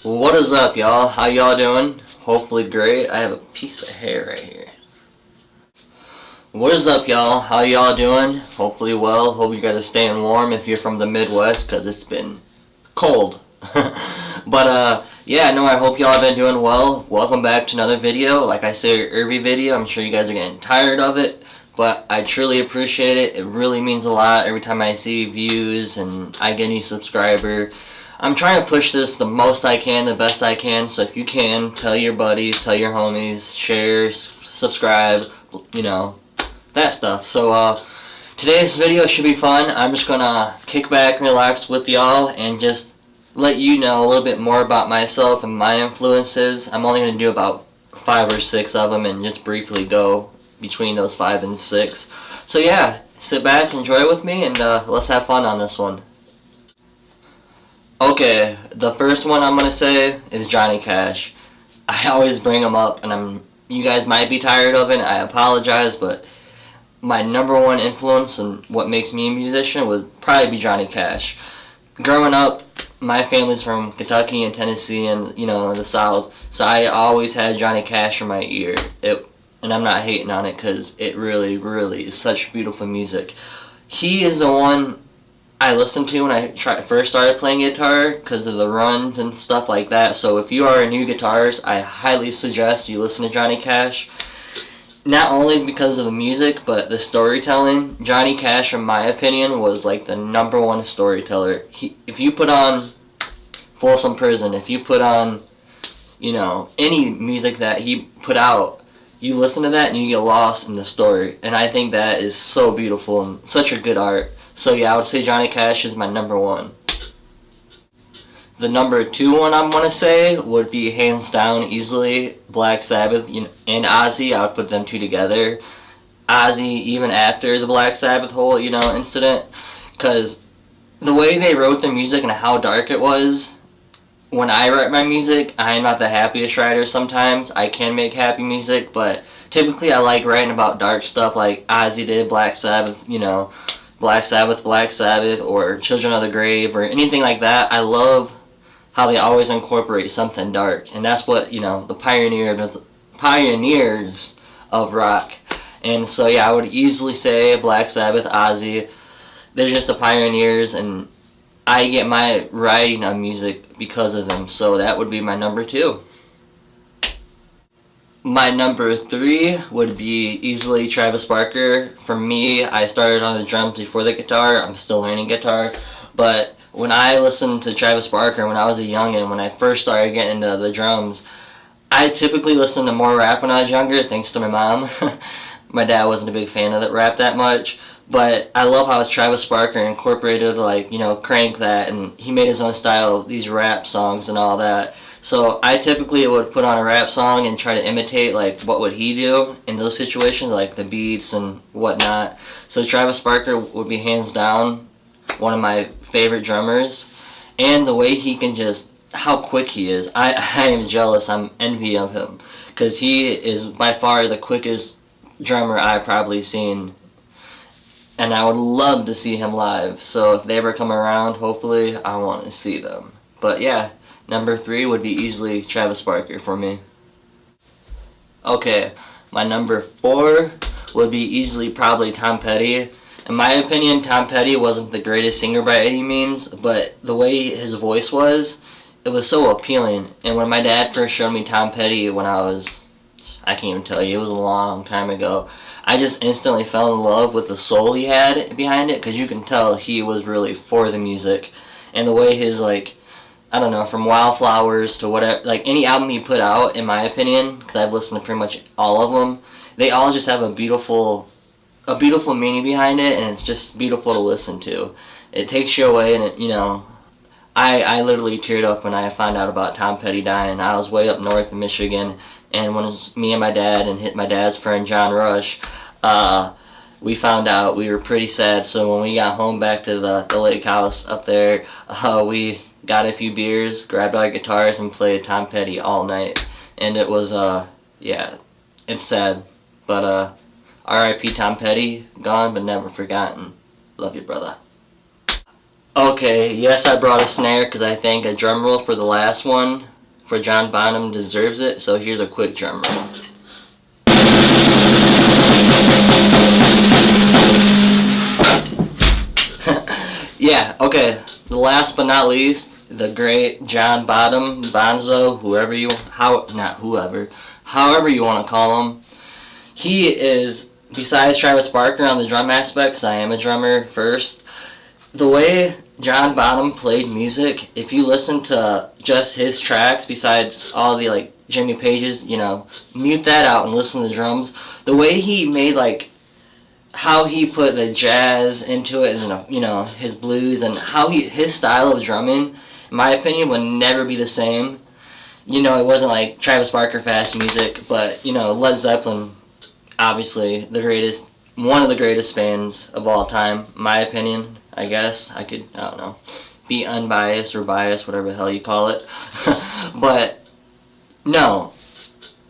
What is up, y'all? How y'all doing? Hopefully great. I have a piece of hair right here. What is up, y'all? How y'all doing? Hopefully well. Hope you guys are staying warm if you're from the Midwest, because it's been cold. But yeah, no, I hope y'all have been doing well. Welcome back to another video. Like I say every video, I'm sure you guys are getting tired of it, but I truly appreciate it. It really means a lot every time I see views and I get a new subscriber. I'm trying to push this the most I can, the best I can, so if you can, tell your buddies, tell your homies, share, subscribe, you know, that stuff. So today's video should be fun. I'm just gonna kick back and relax with y'all and just let you know a little bit more about myself and my influences. I'm only gonna do about 5 or 6 of them and just briefly go between those 5 and 6. So yeah, sit back, enjoy with me, and let's have fun on this one. Okay, the first one I'm gonna say is Johnny Cash. I always bring him up, and you guys might be tired of it. I apologize, but my number one influence and what makes me a musician would probably be Johnny Cash. Growing up, my family's from Kentucky and Tennessee, and the South, so I always had Johnny Cash in my ear. And I'm not hating on it because it really, really is such beautiful music. He is the one I listened to when I first started playing guitar because of the runs and stuff like that. So if you are a new guitarist, I highly suggest you listen to Johnny Cash. Not only because of the music, but the storytelling. Johnny Cash, in my opinion, was like the number one storyteller. If you put on Folsom Prison, if you put on, any music that he put out, you listen to that and you get lost in the story. And I think that is so beautiful and such a good art. So yeah, I would say Johnny Cash is my number one. The number 2 one I'm going to say would be hands down easily Black Sabbath and Ozzy. I would put them two together. Ozzy even after the Black Sabbath whole incident, because the way they wrote the music and how dark it was. When I write my music, I'm not the happiest writer sometimes. I can make happy music, but typically I like writing about dark stuff like Ozzy did, Black Sabbath, Black Sabbath, or Children of the Grave, or anything like that. I love how they always incorporate something dark, and that's what, the pioneers of rock. And so yeah, I would easily say Black Sabbath, Ozzy. They're just the pioneers, and I get my writing of music because of them, so that would be my number 2. My number 3 would be easily Travis Barker. For me, I started on the drums before the guitar. I'm still learning guitar, but when I listened to Travis Barker when I was a youngin', when I first started getting into the drums, I typically listened to more rap when I was younger, thanks to my mom. My dad wasn't a big fan of that rap that much, but I love how Travis Barker incorporated, Crank That, and he made his own style of these rap songs and all that. So I typically would put on a rap song and try to imitate, what would he do in those situations, like the beats and whatnot. So Travis Barker would be hands down one of my favorite drummers, and the way he can how quick he is. I am jealous. I'm envy of him because he is by far the quickest drummer I've probably seen, and I would love to see him live. So if they ever come around, hopefully I want to see them. But yeah, number 3 would be easily Travis Barker for me. Okay, my number 4 would be easily probably Tom Petty. In my opinion, Tom Petty wasn't the greatest singer by any means, but the way his voice was, it was so appealing. And when my dad first showed me Tom Petty when I can't even tell you, it was a long time ago, I just instantly fell in love with the soul he had behind it, because you can tell he was really for the music. And the way his, I don't know, from Wildflowers to whatever, any album he put out, in my opinion, because I've listened to pretty much all of them, they all just have a beautiful meaning behind it, and it's just beautiful to listen to. It takes you away, and I literally teared up when I found out about Tom Petty dying. I was way up north in Michigan, and when it was me and my dad and hit my dad's friend John Rush, we found out. We were pretty sad, so when we got home back to the lake house up there, we got a few beers, grabbed our guitars, and played Tom Petty all night. And it was, yeah, it's sad, but R.I.P. Tom Petty, gone but never forgotten. Love you, brother. Okay, yes, I brought a snare because I think a drum roll for the last one for John Bonham deserves it, so here's a quick drum roll. Yeah, okay, last but not least, the great John Bonham, Bonzo, however you want to call him. He is, besides Travis Barker on the drum aspects, I am a drummer first, the way John Bonham played music, if you listen to just his tracks, besides all the, like, Jimmy Page's, you know, mute that out and listen to the drums, the way he made, like, how he put the jazz into it, and, you know, his blues, and how his style of drumming, in my opinion, would never be the same. You know, it wasn't like Travis Barker fast music, but, you know, Led Zeppelin, obviously one of the greatest bands of all time, in my opinion. I guess I don't know, be unbiased or biased, whatever the hell you call it. But no,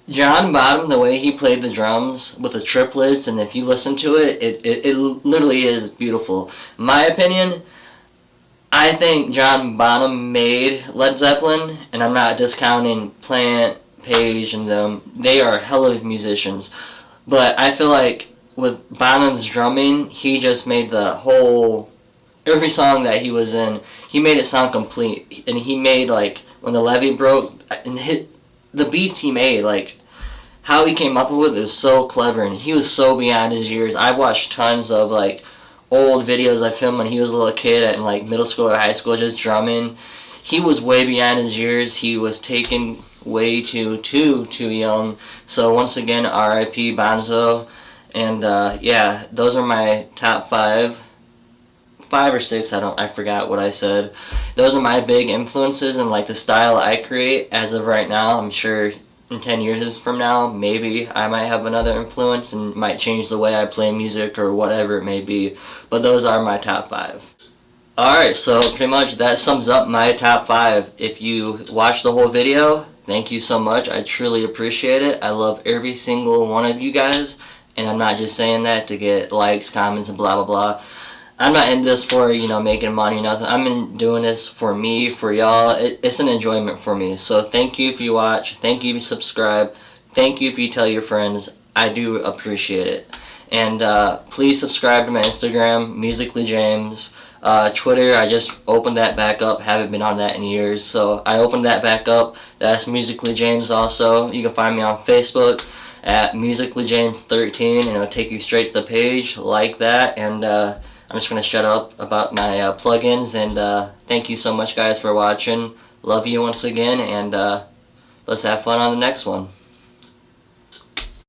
John Bonham, the way he played the drums with the triplets, and if you listen to it, it literally is beautiful. In my opinion, I think John Bonham made Led Zeppelin, and I'm not discounting Plant, Page, and them. They are hell of musicians. But I feel like with Bonham's drumming, he just made the whole, every song that he was in, he made it sound complete. And he made, like, when the levee broke, and the beats he made, like, how he came up with it was so clever, and he was so beyond his years. I've watched tons of, like, old videos I filmed when he was a little kid in, like, middle school or high school just drumming. He was way beyond his years. He was taken way too young. So once again, R.I.P. Bonzo. And yeah, those are my top 5 or 6, I forgot what I said. Those are my big influences and, like, the style I create as of right now. I'm sure in 10 years from now, maybe I might have another influence and might change the way I play music or whatever it may be. But those are my top 5. Alright, so pretty much that sums up my top 5. If you watched the whole video, thank you so much. I truly appreciate it. I love every single one of you guys. And I'm not just saying that to get likes, comments, and blah, blah, blah. I'm not in this for, you know, making money or nothing. I'm doing this for me, for y'all. It's an enjoyment for me. So thank you if you watch. Thank you if you subscribe. Thank you if you tell your friends. I do appreciate it. And please subscribe to my Instagram, Musically James. Twitter, I just opened that back up. Haven't been on that in years. So I opened that back up. That's Musically James also. You can find me on Facebook at musicallyjames13, and it'll take you straight to the page like that. And I'm just going to shut up about my plugins, and thank you so much, guys, for watching. Love you once again, and let's have fun on the next one.